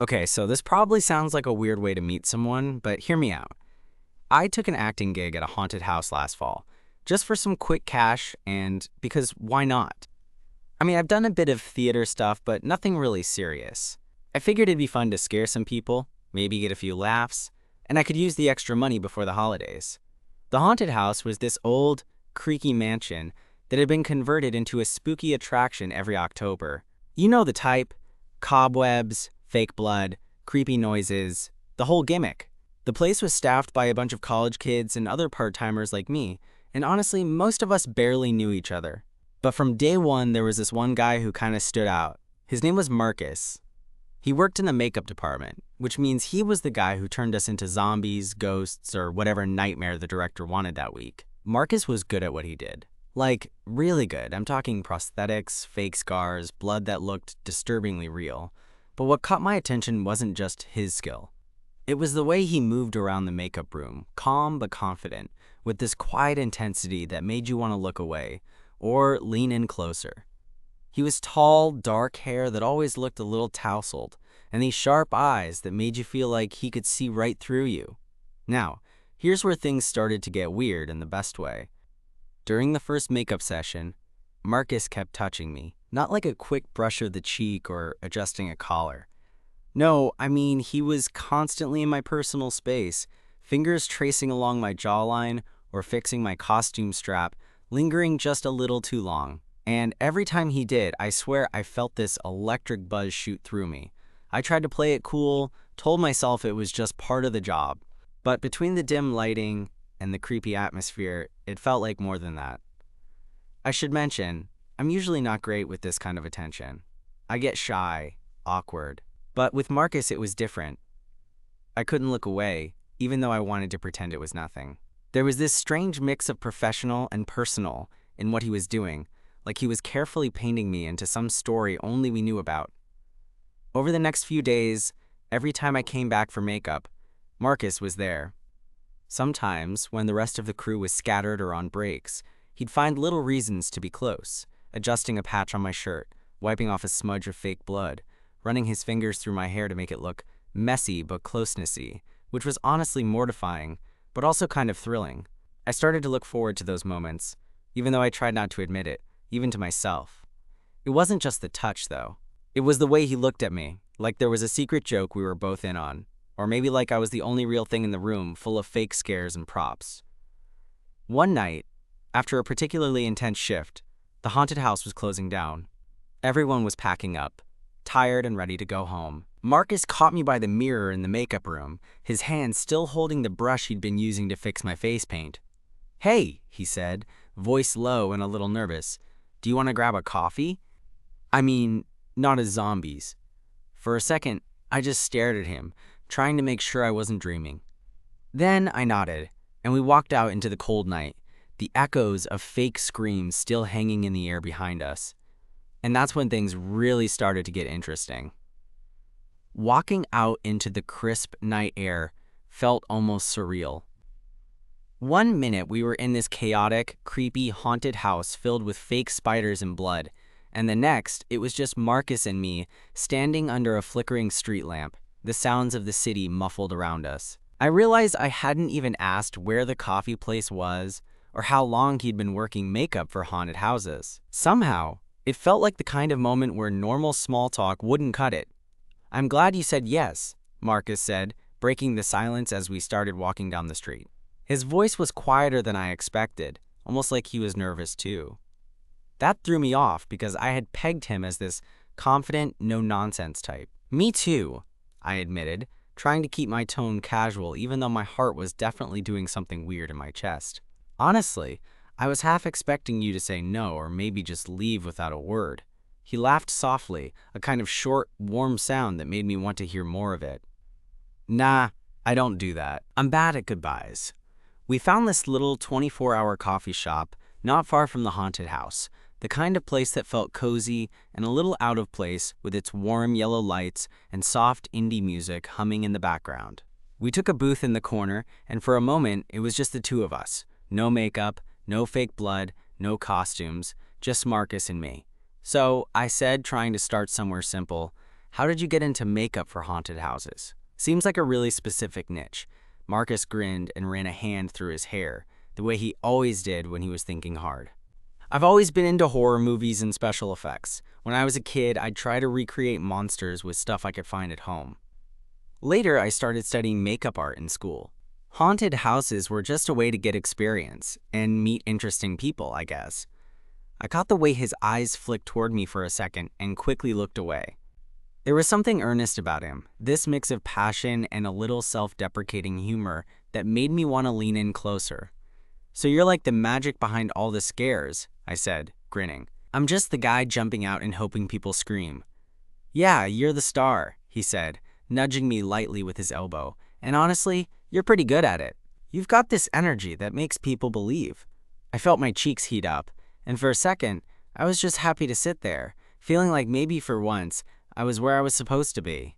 Okay, so this probably sounds like a weird way to meet someone, but hear me out. I took an acting gig at a haunted house last fall, just for some quick cash and because why not? I mean, I've done a bit of theater stuff, but nothing really serious. I figured it'd be fun to scare some people, maybe get a few laughs, and I could use the extra money before the holidays. The haunted house was this old, creaky mansion that had been converted into a spooky attraction every October. You know the type: cobwebs, fake blood, creepy noises, the whole gimmick. The place was staffed by a bunch of college kids and other part-timers like me, and honestly, most of us barely knew each other. But from day one, there was this one guy who kind of stood out. His name was Marcus. He worked in the makeup department, which means he was the guy who turned us into zombies, ghosts, or whatever nightmare the director wanted that week. Marcus was good at what he did. Like, really good. I'm talking prosthetics, fake scars, blood that looked disturbingly real. But what caught my attention wasn't just his skill. It was the way he moved around the makeup room, calm but confident, with this quiet intensity that made you want to look away or lean in closer. He was tall, dark hair that always looked a little tousled, and these sharp eyes that made you feel like he could see right through you. Now, here's where things started to get weird in the best way. During the first makeup session, Marcus kept touching me, not like a quick brush of the cheek or adjusting a collar. No, I mean, he was constantly in my personal space, fingers tracing along my jawline or fixing my costume strap, lingering just a little too long. And every time he did, I swear I felt this electric buzz shoot through me. I tried to play it cool, told myself it was just part of the job. But between the dim lighting and the creepy atmosphere, it felt like more than that. I should mention, I'm usually not great with this kind of attention. I get shy, awkward. But with Marcus, it was different. I couldn't look away, even though I wanted to pretend it was nothing. There was this strange mix of professional and personal in what he was doing, like he was carefully painting me into some story only we knew about. Over the next few days, every time I came back for makeup, Marcus was there. Sometimes, when the rest of the crew was scattered or on breaks, he'd find little reasons to be close, adjusting a patch on my shirt, wiping off a smudge of fake blood, running his fingers through my hair to make it look messy but closeness-y, which was honestly mortifying, but also kind of thrilling. I started to look forward to those moments, even though I tried not to admit it, even to myself. It wasn't just the touch, though. It was the way he looked at me, like there was a secret joke we were both in on, or maybe like I was the only real thing in the room full of fake scares and props. One night, after a particularly intense shift, the haunted house was closing down. Everyone was packing up, tired and ready to go home. Marcus caught me by the mirror in the makeup room, his hand still holding the brush he'd been using to fix my face paint. "Hey," he said, voice low and a little nervous. "Do you want to grab a coffee? I mean, not as zombies." For a second, I just stared at him, trying to make sure I wasn't dreaming. Then I nodded, and we walked out into the cold night, the echoes of fake screams still hanging in the air behind us. And that's when things really started to get interesting. Walking out into the crisp night air felt almost surreal. One minute we were in this chaotic, creepy, haunted house filled with fake spiders and blood, and the next it was just Marcus and me standing under a flickering street lamp, the sounds of the city muffled around us. I realized I hadn't even asked where the coffee place was or how long he'd been working makeup for haunted houses. Somehow, it felt like the kind of moment where normal small talk wouldn't cut it. "I'm glad you said yes," Marcus said, breaking the silence as we started walking down the street. His voice was quieter than I expected, almost like he was nervous too. That threw me off because I had pegged him as this confident, no-nonsense type. "Me too," I admitted, trying to keep my tone casual even though my heart was definitely doing something weird in my chest. "Honestly, I was half expecting you to say no or maybe just leave without a word." He laughed softly, a kind of short, warm sound that made me want to hear more of it. "Nah, I don't do that. I'm bad at goodbyes." We found this little 24-hour coffee shop not far from the haunted house, the kind of place that felt cozy and a little out of place with its warm yellow lights and soft indie music humming in the background. We took a booth in the corner, and for a moment it was just the two of us. No makeup, no fake blood, no costumes, just Marcus and me. So I said, trying to start somewhere simple, How did you get into makeup for haunted houses? Seems like a really specific niche. Marcus grinned and ran a hand through his hair, the way he always did when he was thinking hard. I've always been into horror movies and special effects. When I was a kid, I'd try to recreate monsters with stuff I could find at home. Later, I started studying makeup art in school. Haunted houses were just a way to get experience and meet interesting people, I guess. I caught the way his eyes flicked toward me for a second and quickly looked away. There was something earnest about him, this mix of passion and a little self-deprecating humor that made me want to lean in closer. "So you're like the magic behind all the scares," I said, grinning. "I'm just the guy jumping out and hoping people scream." "Yeah, you're the star," he said, nudging me lightly with his elbow. "And honestly, you're pretty good at it. You've got this energy that makes people believe." I felt my cheeks heat up, and for a second, I was just happy to sit there, feeling like maybe for once, I was where I was supposed to be.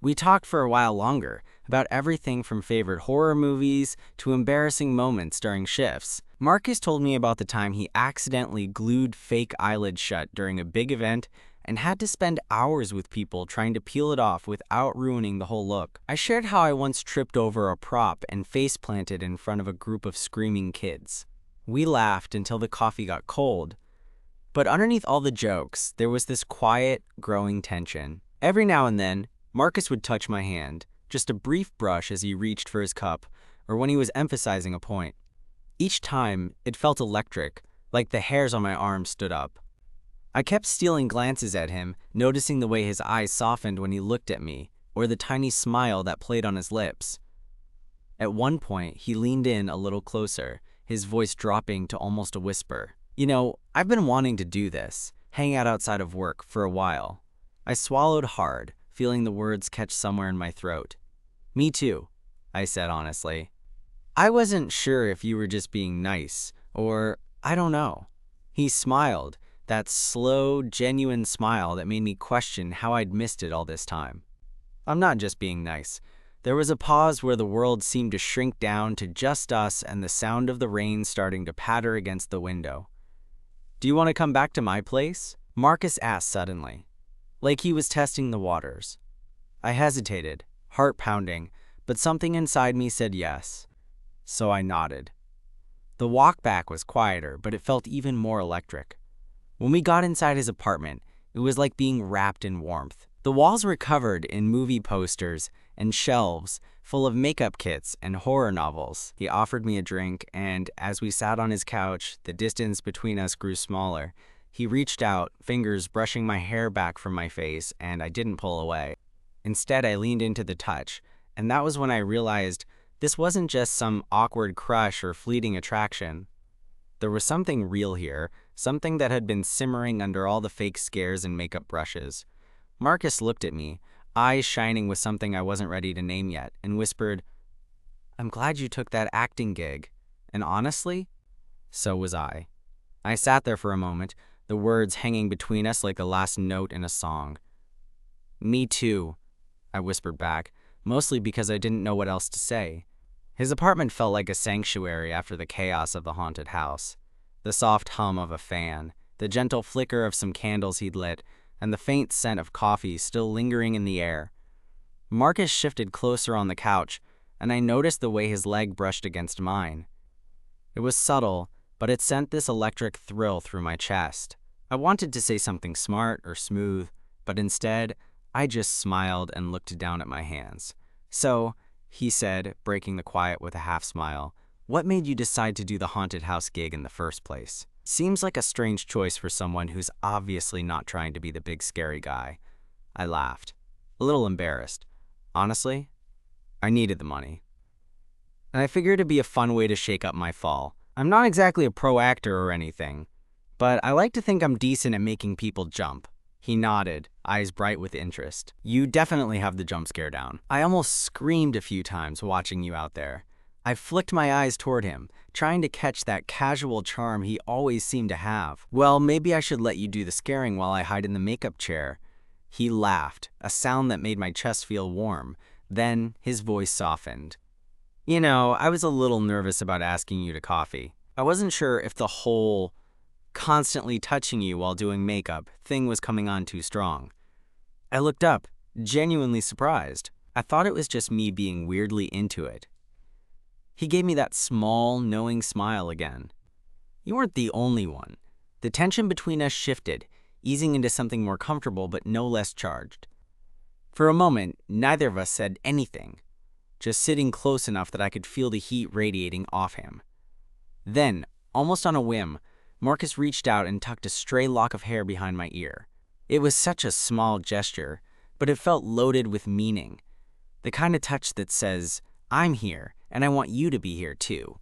We talked for a while longer, about everything from favorite horror movies to embarrassing moments during shifts. Marcus told me about the time he accidentally glued fake eyelids shut during a big event and had to spend hours with people trying to peel it off without ruining the whole look. I shared how I once tripped over a prop and face planted in front of a group of screaming kids. We laughed until the coffee got cold. But underneath all the jokes, there was this quiet, growing tension. Every now and then, Marcus would touch my hand, just a brief brush as he reached for his cup, or when he was emphasizing a point. Each time, it felt electric, like the hairs on my arms stood up. I kept stealing glances at him, noticing the way his eyes softened when he looked at me, or the tiny smile that played on his lips. At one point, he leaned in a little closer, his voice dropping to almost a whisper. "You know, I've been wanting to do this, hang out outside of work, for a while." I swallowed hard, feeling the words catch somewhere in my throat. "Me too," I said honestly. "I wasn't sure if you were just being nice, or I don't know." He smiled, that slow, genuine smile that made me question how I'd missed it all this time. "I'm not just being nice." There was a pause where the world seemed to shrink down to just us and the sound of the rain starting to patter against the window. "Do you want to come back to my place?" Marcus asked suddenly, like he was testing the waters. I hesitated, heart pounding, but something inside me said yes. So I nodded. The walk back was quieter, but it felt even more electric. When we got inside his apartment, it was like being wrapped in warmth. The walls were covered in movie posters and shelves full of makeup kits and horror novels. He offered me a drink, and as we sat on his couch, the distance between us grew smaller. He reached out, fingers brushing my hair back from my face, and I didn't pull away. Instead, I leaned into the touch, and that was when I realized this wasn't just some awkward crush or fleeting attraction. There was something real here, something that had been simmering under all the fake scares and makeup brushes. Marcus looked at me, eyes shining with something I wasn't ready to name yet, and whispered, "I'm glad you took that acting gig." And honestly, so was I. I sat there for a moment, the words hanging between us like the last note in a song. "Me too," I whispered back, mostly because I didn't know what else to say. His apartment felt like a sanctuary after the chaos of the haunted house. The soft hum of a fan, the gentle flicker of some candles he'd lit, and the faint scent of coffee still lingering in the air. Marcus shifted closer on the couch, and I noticed the way his leg brushed against mine. It was subtle, but it sent this electric thrill through my chest. I wanted to say something smart or smooth, but instead, I just smiled and looked down at my hands. "So," he said, breaking the quiet with a half smile, "what made you decide to do the haunted house gig in the first place? Seems like a strange choice for someone who's obviously not trying to be the big scary guy." I laughed, a little embarrassed. Honestly, I needed the money. And I figured it'd be a fun way to shake up my fall. I'm not exactly a pro actor or anything, but I like to think I'm decent at making people jump. He nodded, eyes bright with interest. "You definitely have the jump scare down. I almost screamed a few times watching you out there." I flicked my eyes toward him, trying to catch that casual charm he always seemed to have. "Well, maybe I should let you do the scaring while I hide in the makeup chair." He laughed, a sound that made my chest feel warm. Then his voice softened. "You know, I was a little nervous about asking you to coffee. I wasn't sure if the whole constantly touching you while doing makeup thing was coming on too strong." I looked up, genuinely surprised. I thought it was just me being weirdly into it. He gave me that small, knowing smile again. You weren't the only one. The tension between us shifted, easing into something more comfortable but no less charged. For a moment, neither of us said anything, just sitting close enough that I could feel the heat radiating off him. Then, almost on a whim, Marcus reached out and tucked a stray lock of hair behind my ear. It was such a small gesture, but it felt loaded with meaning. The kind of touch that says, I'm here, and I want you to be here too.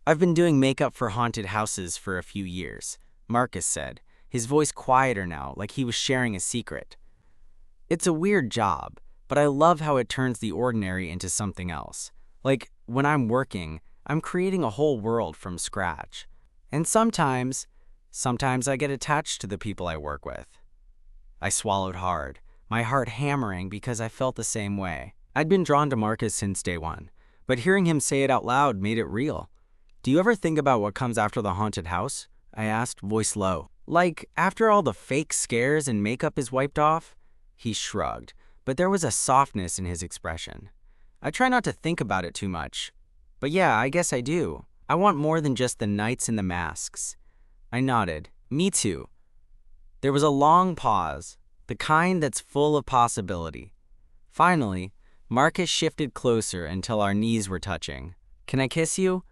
I've been doing makeup for haunted houses for a few years, Marcus said, his voice quieter now, like he was sharing a secret. It's a weird job, but I love how it turns the ordinary into something else. Like, when I'm working, I'm creating a whole world from scratch. And sometimes I get attached to the people I work with. I swallowed hard, my heart hammering because I felt the same way. I'd been drawn to Marcus since day one, but hearing him say it out loud made it real. Do you ever think about what comes after the haunted house? I asked, voice low. Like, after all the fake scares and makeup is wiped off? He shrugged, but there was a softness in his expression. I try not to think about it too much. But yeah, I guess I do. I want more than just the nights and the masks. I nodded. Me too. There was a long pause, the kind that's full of possibility. Finally, Marcus shifted closer until our knees were touching. Can I kiss you?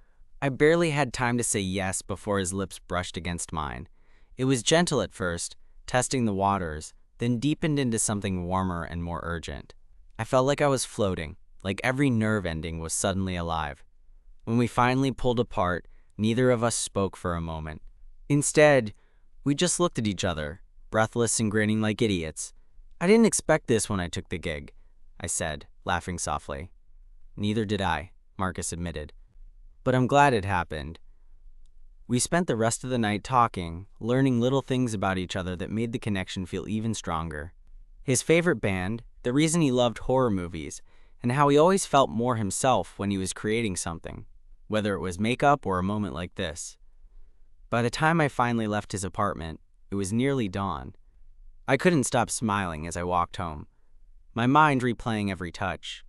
I barely had time to say yes before his lips brushed against mine. It was gentle at first, testing the waters, then deepened into something warmer and more urgent. I felt like I was floating, like every nerve ending was suddenly alive. When we finally pulled apart, neither of us spoke for a moment. Instead, we just looked at each other, breathless and grinning like idiots. I didn't expect this when I took the gig, I said, laughing softly. Neither did I, Marcus admitted. But I'm glad it happened. We spent the rest of the night talking, learning little things about each other that made the connection feel even stronger. His favorite band, the reason he loved horror movies, and how he always felt more himself when he was creating something, whether it was makeup or a moment like this. By the time I finally left his apartment, it was nearly dawn. I couldn't stop smiling as I walked home, my mind replaying every touch,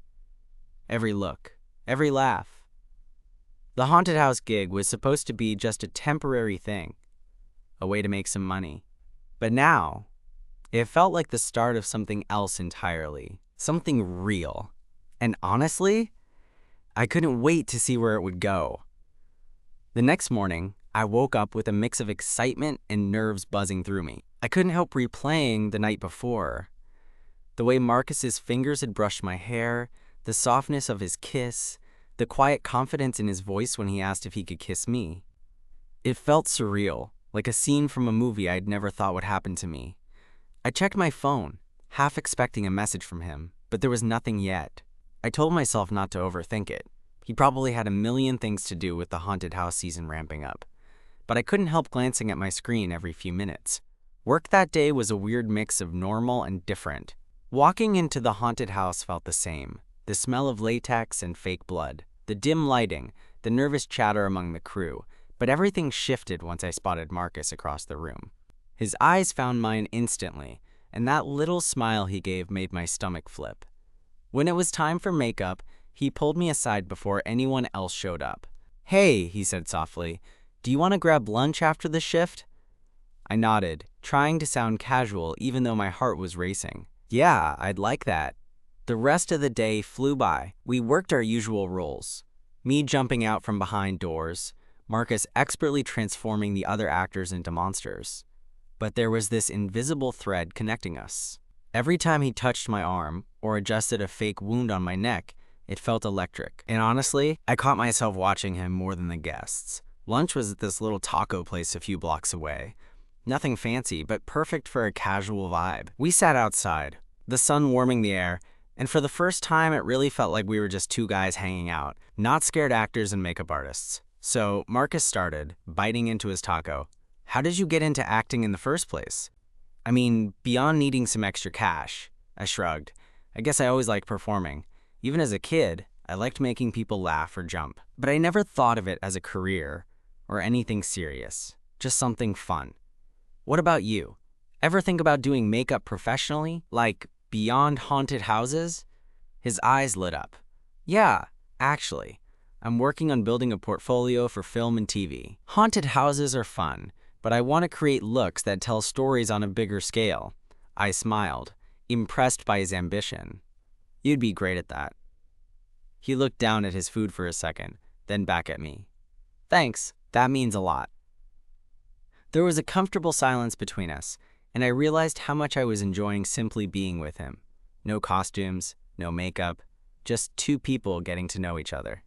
every look, every laugh. The haunted house gig was supposed to be just a temporary thing, a way to make some money. But now, it felt like the start of something else entirely, something real. And honestly, I couldn't wait to see where it would go. The next morning, I woke up with a mix of excitement and nerves buzzing through me. I couldn't help replaying the night before. The way Marcus's fingers had brushed my hair, the softness of his kiss, the quiet confidence in his voice when he asked if he could kiss me. It felt surreal, like a scene from a movie I'd never thought would happen to me. I checked my phone, half expecting a message from him, but there was nothing yet. I told myself not to overthink it. He probably had a million things to do with the haunted house season ramping up. But I couldn't help glancing at my screen every few minutes. Work that day was a weird mix of normal and different. Walking into the haunted house felt the same. The smell of latex and fake blood. The dim lighting, the nervous chatter among the crew, but everything shifted once I spotted Marcus across the room. His eyes found mine instantly, and that little smile he gave made my stomach flip. When it was time for makeup, he pulled me aside before anyone else showed up. Hey, he said softly, do you want to grab lunch after the shift? I nodded, trying to sound casual even though my heart was racing. Yeah, I'd like that. The rest of the day flew by. We worked our usual roles. Me jumping out from behind doors, Marcus expertly transforming the other actors into monsters. But there was this invisible thread connecting us. Every time he touched my arm or adjusted a fake wound on my neck, it felt electric. And honestly, I caught myself watching him more than the guests. Lunch was at this little taco place a few blocks away. Nothing fancy, but perfect for a casual vibe. We sat outside, the sun warming the air, and for the first time, it really felt like we were just two guys hanging out, not scared actors and makeup artists. So Marcus started, biting into his taco. How did you get into acting in the first place? I mean, beyond needing some extra cash, I shrugged. I guess I always liked performing. Even as a kid, I liked making people laugh or jump. But I never thought of it as a career or anything serious, just something fun. What about you? Ever think about doing makeup professionally, like beyond haunted houses? His eyes lit up. Yeah, actually. I'm working on building a portfolio for film and TV. Haunted houses are fun, but I want to create looks that tell stories on a bigger scale. I smiled, impressed by his ambition. You'd be great at that. He looked down at his food for a second, then back at me. Thanks, that means a lot. There was a comfortable silence between us, and I realized how much I was enjoying simply being with him. No costumes, no makeup, just two people getting to know each other.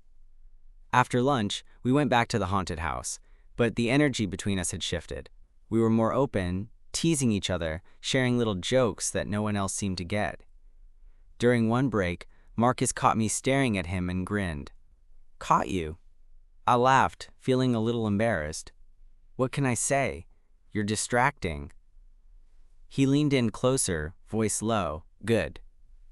After lunch, we went back to the haunted house, but the energy between us had shifted. We were more open, teasing each other, sharing little jokes that no one else seemed to get. During one break, Marcus caught me staring at him and grinned. Caught you? I laughed, feeling a little embarrassed. What can I say? You're distracting. He leaned in closer, voice low. Good.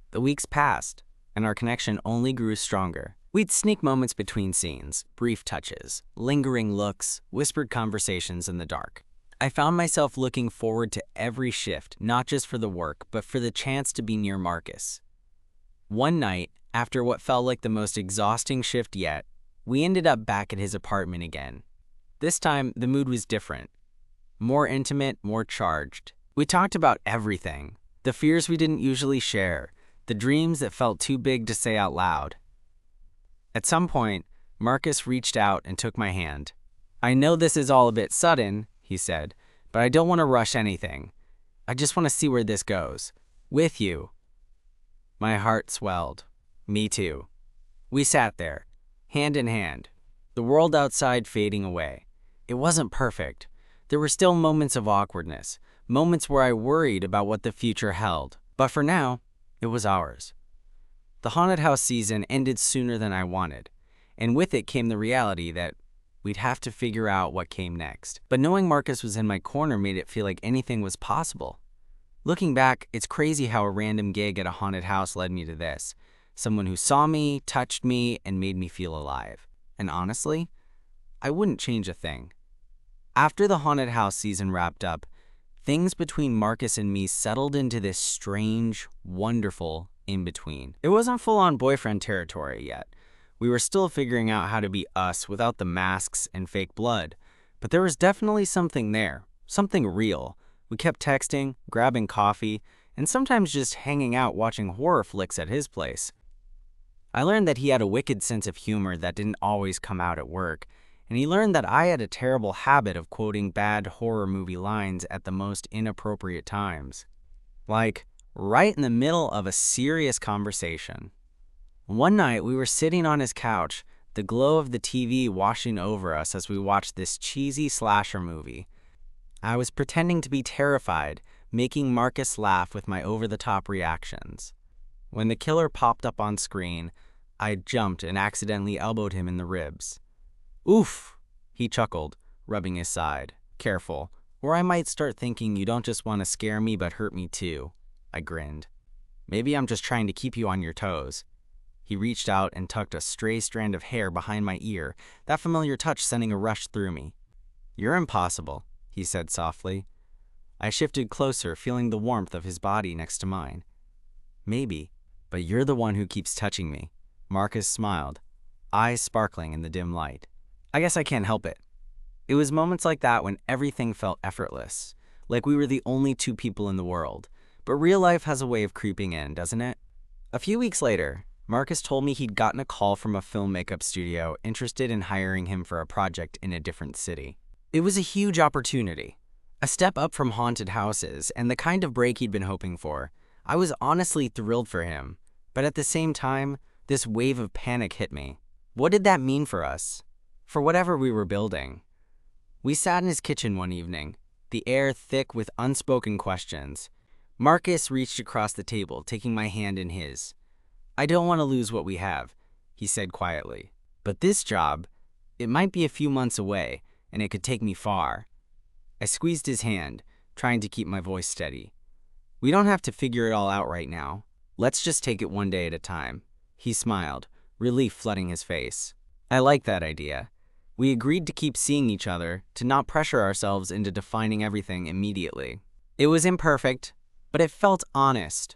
The weeks passed, and our connection only grew stronger. We'd sneak moments between scenes, brief touches, lingering looks, whispered conversations in the dark. I found myself looking forward to every shift, not just for the work, but for the chance to be near Marcus. One night, after what felt like the most exhausting shift yet, we ended up back at his apartment again. This time, the mood was different. More intimate, more charged. We talked about everything. The fears we didn't usually share. The dreams that felt too big to say out loud. At some point, Marcus reached out and took my hand. I know this is all a bit sudden, he said, but I don't want to rush anything. I just want to see where this goes. With you. My heart swelled. Me too. We sat there, hand in hand, the world outside fading away. It wasn't perfect. There were still moments of awkwardness, moments where I worried about what the future held. But for now, it was ours. The haunted house season ended sooner than I wanted, and with it came the reality that we'd have to figure out what came next. But knowing Marcus was in my corner made it feel like anything was possible. Looking back, it's crazy how a random gig at a haunted house led me to this. Someone who saw me, touched me, and made me feel alive. And honestly, I wouldn't change a thing. After the haunted house season wrapped up, things between Marcus and me settled into this strange, wonderful in-between. It wasn't full-on boyfriend territory yet. We were still figuring out how to be us without the masks and fake blood. But there was definitely something there, something real. We kept texting, grabbing coffee, and sometimes just hanging out watching horror flicks at his place. I learned that he had a wicked sense of humor that didn't always come out at work, and he learned that I had a terrible habit of quoting bad horror movie lines at the most inappropriate times. Like, right in the middle of a serious conversation. One night, we were sitting on his couch, the glow of the TV washing over us as we watched this cheesy slasher movie. I was pretending to be terrified, making Marcus laugh with my over-the-top reactions. When the killer popped up on screen, I jumped and accidentally elbowed him in the ribs. Oof, he chuckled, rubbing his side. Careful, or I might start thinking you don't just want to scare me but hurt me too. I grinned. Maybe I'm just trying to keep you on your toes. He reached out and tucked a stray strand of hair behind my ear, that familiar touch sending a rush through me. You're impossible, he said softly. I shifted closer, feeling the warmth of his body next to mine. Maybe, but you're the one who keeps touching me. Marcus smiled, eyes sparkling in the dim light. I guess I can't help it. It was moments like that when everything felt effortless, like we were the only two people in the world. But real life has a way of creeping in, doesn't it? A few weeks later, Marcus told me he'd gotten a call from a film makeup studio interested in hiring him for a project in a different city. It was a huge opportunity, a step up from haunted houses and the kind of break he'd been hoping for. I was honestly thrilled for him, but at the same time, this wave of panic hit me. What did that mean for us? For whatever we were building? We sat in his kitchen one evening, the air thick with unspoken questions. Marcus reached across the table, taking my hand in his. I don't want to lose what we have, he said quietly. But this job, it might be a few months away, and it could take me far. I squeezed his hand, trying to keep my voice steady. We don't have to figure it all out right now. Let's just take it one day at a time. He smiled, relief flooding his face. I like that idea. We agreed to keep seeing each other, to not pressure ourselves into defining everything immediately. It was imperfect, but it felt honest.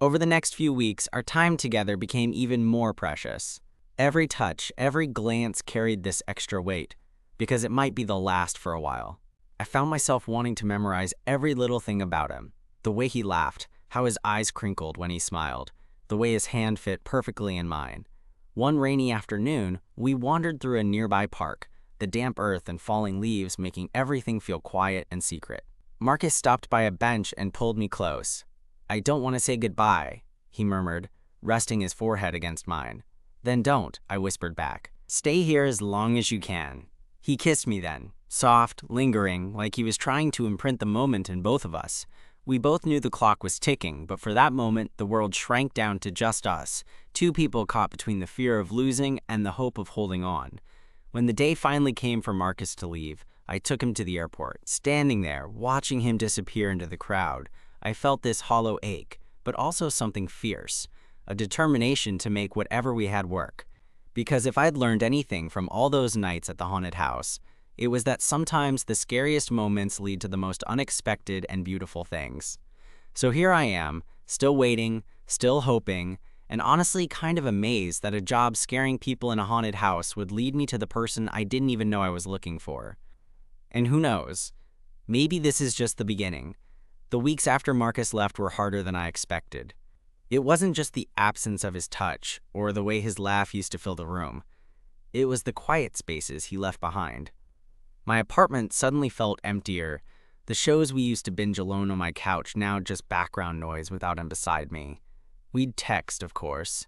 Over the next few weeks, our time together became even more precious. Every touch, every glance carried this extra weight, because it might be the last for a while. I found myself wanting to memorize every little thing about him. The way he laughed, how his eyes crinkled when he smiled, the way his hand fit perfectly in mine. One rainy afternoon, we wandered through a nearby park, the damp earth and falling leaves making everything feel quiet and secret. Marcus stopped by a bench and pulled me close. "I don't want to say goodbye," he murmured, resting his forehead against mine. "Then don't," I whispered back. "Stay here as long as you can." He kissed me then, soft, lingering, like he was trying to imprint the moment in both of us. We both knew the clock was ticking, but for that moment, the world shrank down to just us, two people caught between the fear of losing and the hope of holding on. When the day finally came for Marcus to leave, I took him to the airport. Standing there, watching him disappear into the crowd, I felt this hollow ache, but also something fierce, a determination to make whatever we had work. Because if I'd learned anything from all those nights at the haunted house, it was that sometimes the scariest moments lead to the most unexpected and beautiful things. So here I am, still waiting, still hoping, and honestly kind of amazed that a job scaring people in a haunted house would lead me to the person I didn't even know I was looking for. And who knows, maybe this is just the beginning. The weeks after Marcus left were harder than I expected. It wasn't just the absence of his touch or the way his laugh used to fill the room. It was the quiet spaces he left behind. My apartment suddenly felt emptier. The shows we used to binge alone on my couch now just background noise without him beside me. We'd text, of course.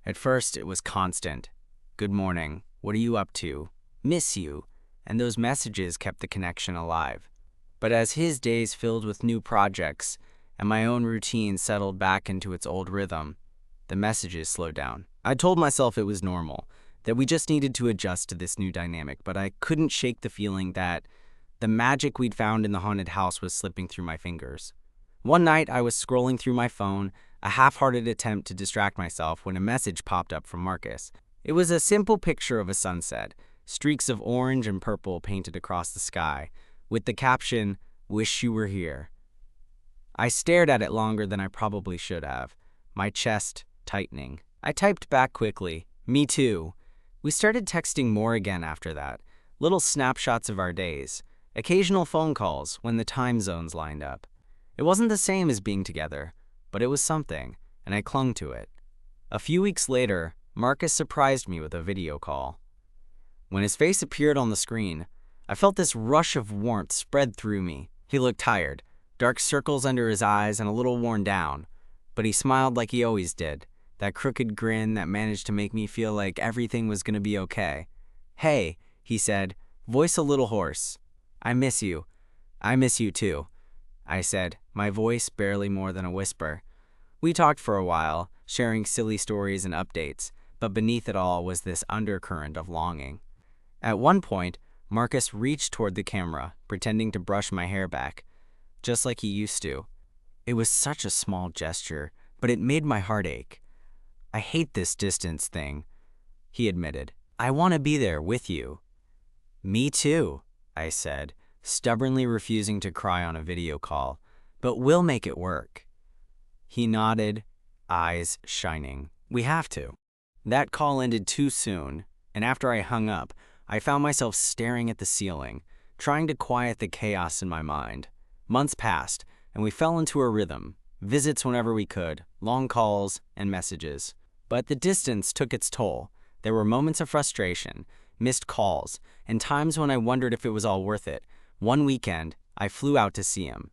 At first, it was constant. "Good morning. What are you up to? Miss you." And those messages kept the connection alive. But as his days filled with new projects and my own routine settled back into its old rhythm, the messages slowed down. I told myself it was normal, that we just needed to adjust to this new dynamic, but I couldn't shake the feeling that the magic we'd found in the haunted house was slipping through my fingers. One night, I was scrolling through my phone, a half-hearted attempt to distract myself, when a message popped up from Marcus. It was a simple picture of a sunset, streaks of orange and purple painted across the sky, with the caption, "Wish you were here." I stared at it longer than I probably should have, my chest tightening. I typed back quickly, "Me too." We started texting more again after that, little snapshots of our days, occasional phone calls when the time zones lined up. It wasn't the same as being together, but it was something, and I clung to it. A few weeks later, Marcus surprised me with a video call. When his face appeared on the screen, I felt this rush of warmth spread through me. He looked tired, dark circles under his eyes and a little worn down, but he smiled like he always did, that crooked grin that managed to make me feel like everything was going to be okay. "Hey," he said, voice a little hoarse. "I miss you." "I miss you too," I said, my voice barely more than a whisper. We talked for a while, sharing silly stories and updates, but beneath it all was this undercurrent of longing. At one point, Marcus reached toward the camera, pretending to brush my hair back, just like he used to. It was such a small gesture, but it made my heart ache. "I hate this distance thing," he admitted. "I want to be there with you." "Me too," I said, stubbornly refusing to cry on a video call, "but we'll make it work." He nodded, eyes shining. "We have to." That call ended too soon, and after I hung up, I found myself staring at the ceiling, trying to quiet the chaos in my mind. Months passed, and we fell into a rhythm, visits whenever we could, long calls, and messages. But the distance took its toll. There were moments of frustration, missed calls, and times when I wondered if it was all worth it. One weekend, I flew out to see him.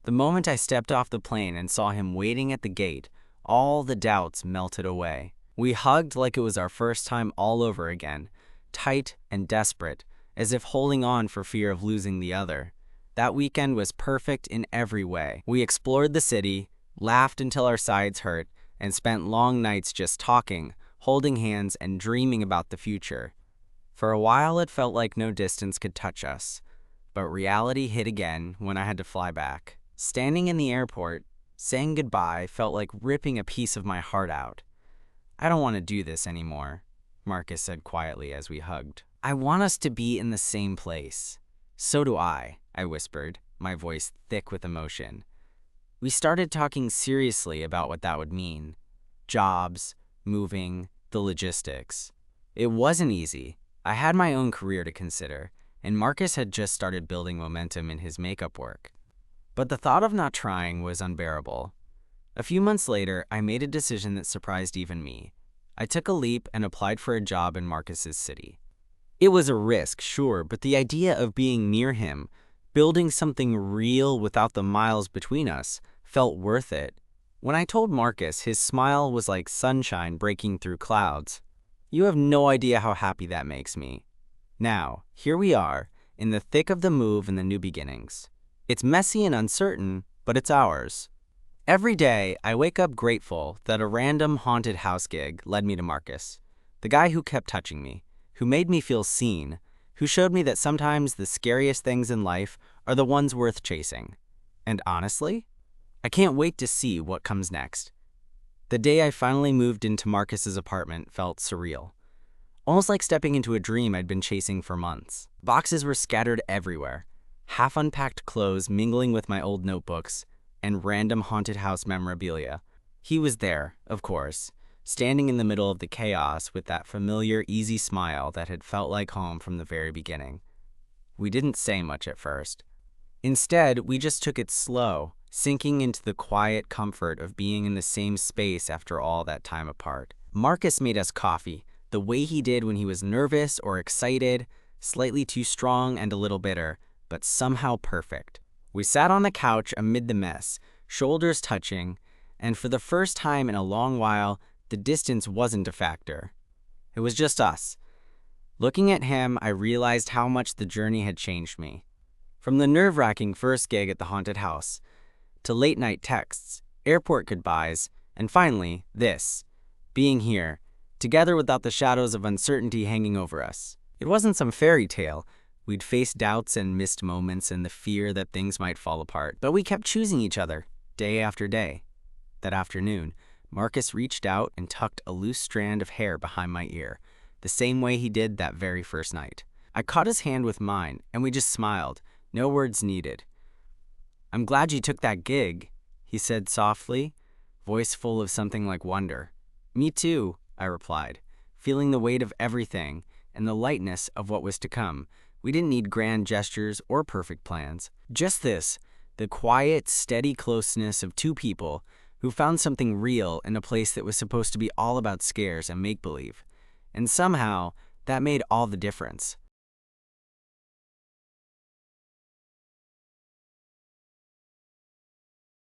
The moment I stepped off the plane and saw him waiting at the gate, all the doubts melted away. We hugged like it was our first time all over again, tight and desperate, as if holding on for fear of losing the other. That weekend was perfect in every way. We explored the city, laughed until our sides hurt, and spent long nights just talking, holding hands, and dreaming about the future. For a while, it felt like no distance could touch us, but reality hit again when I had to fly back. Standing in the airport, saying goodbye felt like ripping a piece of my heart out. "I don't want to do this anymore," Marcus said quietly as we hugged. "I want us to be in the same place." "So do I whispered. my voice thick with emotion. We started talking seriously about what that would mean. Jobs, moving, the logistics. It wasn't easy. I had my own career to consider, and Marcus had just started building momentum in his makeup work. But the thought of not trying was unbearable. A few months later, I made a decision that surprised even me. I took a leap and applied for a job in Marcus's city. It was a risk, sure, but the idea of being near him, building something real without the miles between us, felt worth it. When I told Marcus, his smile was like sunshine breaking through clouds. You have no idea how happy that makes me. Now, here we are, in the thick of the move and the new beginnings. It's messy and uncertain, but it's ours. Every day, I wake up grateful that a random haunted house gig led me to Marcus, the guy who kept touching me, who made me feel seen, who showed me that sometimes the scariest things in life are the ones worth chasing. And honestly, I can't wait to see what comes next. The day I finally moved into Marcus's apartment felt surreal. Almost like stepping into a dream I'd been chasing for months. Boxes were scattered everywhere, half-unpacked clothes mingling with my old notebooks, and random haunted house memorabilia. He was there, of course, standing in the middle of the chaos with that familiar, easy smile that had felt like home from the very beginning. We didn't say much at first. Instead, we just took it slow, sinking into the quiet comfort of being in the same space after all that time apart. Marcus made us coffee, the way he did when he was nervous or excited, slightly too strong and a little bitter, but somehow perfect. We sat on the couch amid the mess, shoulders touching, and for the first time in a long while, the distance wasn't a factor. It was just us. Looking at him, I realized how much the journey had changed me. From the nerve-wracking first gig at the haunted house, to late-night texts, airport goodbyes, and finally, this, being here, together without the shadows of uncertainty hanging over us. It wasn't some fairy tale. We'd faced doubts and missed moments and the fear that things might fall apart, but we kept choosing each other, day after day. That afternoon, Marcus reached out and tucked a loose strand of hair behind my ear, the same way he did that very first night. I caught his hand with mine, and we just smiled, no words needed. "I'm glad you took that gig," he said softly, voice full of something like wonder. "Me too," I replied, feeling the weight of everything and the lightness of what was to come. We didn't need grand gestures or perfect plans. Just this, the quiet, steady closeness of two people who found something real in a place that was supposed to be all about scares and make-believe. And somehow, that made all the difference.